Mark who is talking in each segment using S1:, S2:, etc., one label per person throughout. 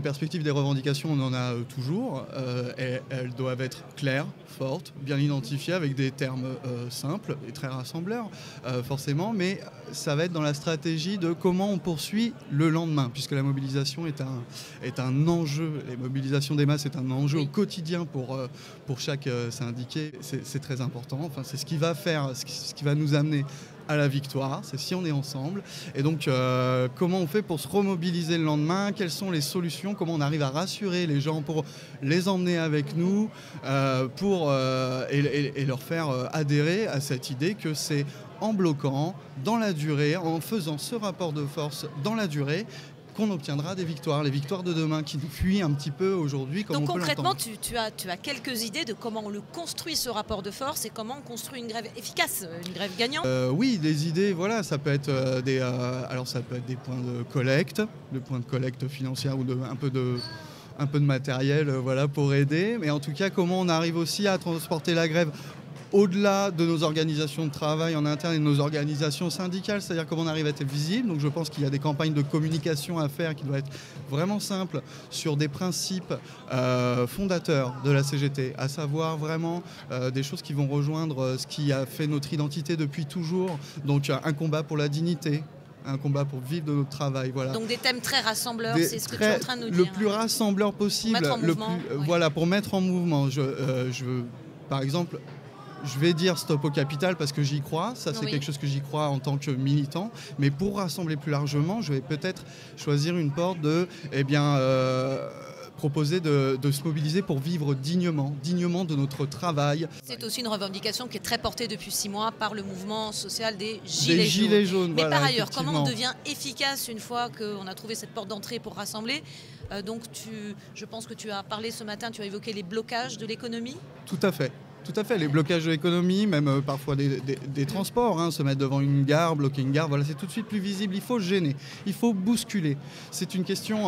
S1: perspective des revendications, on en a toujours. Elles doivent être claires, fortes, bien identifiées, avec des termes simples et très rassembleurs, forcément. Mais ça va être dans la stratégie de comment on poursuit le lendemain, puisque la mobilisation est un enjeu. Les mobilisations des masses est un enjeu au quotidien pour chaque syndiqué. C'est très important. Enfin, c'est ce qui va faire, ce qui va nous amener à la victoire, c'est si on est ensemble. Et donc, comment on fait pour se remobiliser le lendemain? Quelles sont les solutions? Comment on arrive à rassurer les gens pour les emmener avec nous et leur faire adhérer à cette idée que c'est en bloquant, dans la durée, en faisant ce rapport de force dans la durée, qu'on obtiendra des victoires, les victoires de demain qui nous fuient un petit peu aujourd'hui comme
S2: Donc
S1: on peut
S2: concrètement,
S1: l'entendre.
S2: tu as quelques idées de comment on le construit ce rapport de force et comment on construit une grève efficace, une grève gagnante?
S1: Oui, des idées, voilà, ça peut être alors ça peut être des points de collecte financière ou un peu de matériel, voilà, pour aider. Mais en tout cas, comment on arrive aussi à transporter la grève au-delà de nos organisations de travail en interne et de nos organisations syndicales, c'est-à-dire comment on arrive à être visible. Donc je pense qu'il y a des campagnes de communication à faire qui doivent être vraiment simples sur des principes fondateurs de la CGT, à savoir vraiment des choses qui vont rejoindre ce qui a fait notre identité depuis toujours, donc un combat pour la dignité, un combat pour vivre de notre travail. Voilà.
S2: Donc des thèmes très rassembleurs, c'est ce que tu es en train de nous
S1: le
S2: dire.
S1: plus rassembleur possible,
S2: Pour mettre en mouvement,
S1: voilà, pour mettre en mouvement. Par exemple, je vais dire stop au capital parce que j'y crois, ça c'est quelque chose que j'y crois en tant que militant, mais pour rassembler plus largement, je vais peut-être choisir une porte de, proposer de se mobiliser pour vivre dignement de notre travail.
S2: C'est aussi une revendication qui est très portée depuis 6 mois par le mouvement social des Gilets jaunes. Mais
S1: voilà,
S2: par ailleurs, comment on devient efficace une fois qu'on a trouvé cette porte d'entrée pour rassembler? Donc je pense que tu as parlé ce matin, tu as évoqué les blocages de l'économie.
S1: Tout à fait. Tout à fait, les blocages de l'économie, même parfois des transports, se mettre devant une gare, bloquer une gare, voilà, c'est tout de suite plus visible. Il faut gêner, il faut bousculer. C'est une question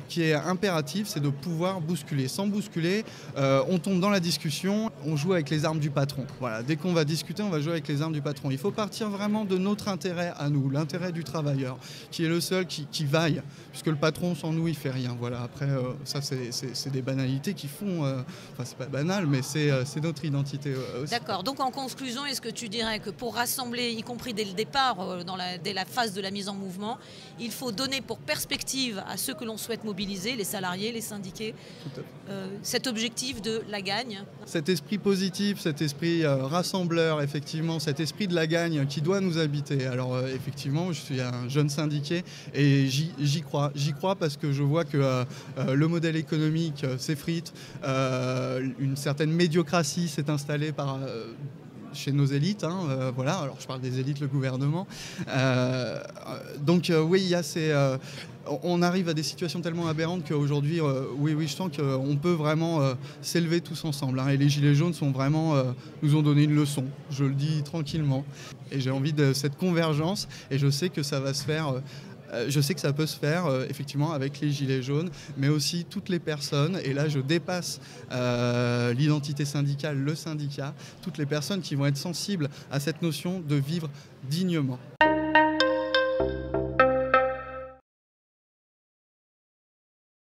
S1: qui est impérative, c'est de pouvoir bousculer. Sans bousculer, on tombe dans la discussion, on joue avec les armes du patron. Voilà, dès qu'on va discuter, on va jouer avec les armes du patron. Il faut partir vraiment de notre intérêt à nous, l'intérêt du travailleur, qui est le seul qui vaille, puisque le patron, sans nous, il fait rien. Voilà, après, ça, c'est des banalités qui font... Enfin, c'est pas banal, mais c'est notre identité aussi.
S2: D'accord. Donc en conclusion, est-ce que tu dirais que pour rassembler, y compris dès le départ, dès la phase de la mise en mouvement, il faut donner pour perspective à ceux que l'on souhaite mobiliser, les salariés, les syndiqués, cet objectif de la gagne?
S1: Cet esprit positif, cet esprit rassembleur, effectivement, cet esprit de la gagne qui doit nous habiter. Alors effectivement, je suis un jeune syndiqué et j'y crois. J'y crois parce que je vois que le modèle économique s'effrite, une certaine médiocratie s'est installée chez nos élites, voilà. Alors je parle des élites, le gouvernement. Oui, il y a on arrive à des situations tellement aberrantes qu'aujourd'hui, oui, je sens qu'on peut vraiment s'élever tous ensemble. Et les Gilets jaunes nous ont donné une leçon. Je le dis tranquillement. Et j'ai envie de cette convergence. Et je sais que ça va se faire. Je sais que ça peut se faire effectivement avec les Gilets jaunes, mais aussi toutes les personnes, et là je dépasse l'identité syndicale, le syndicat, toutes les personnes qui vont être sensibles à cette notion de vivre dignement.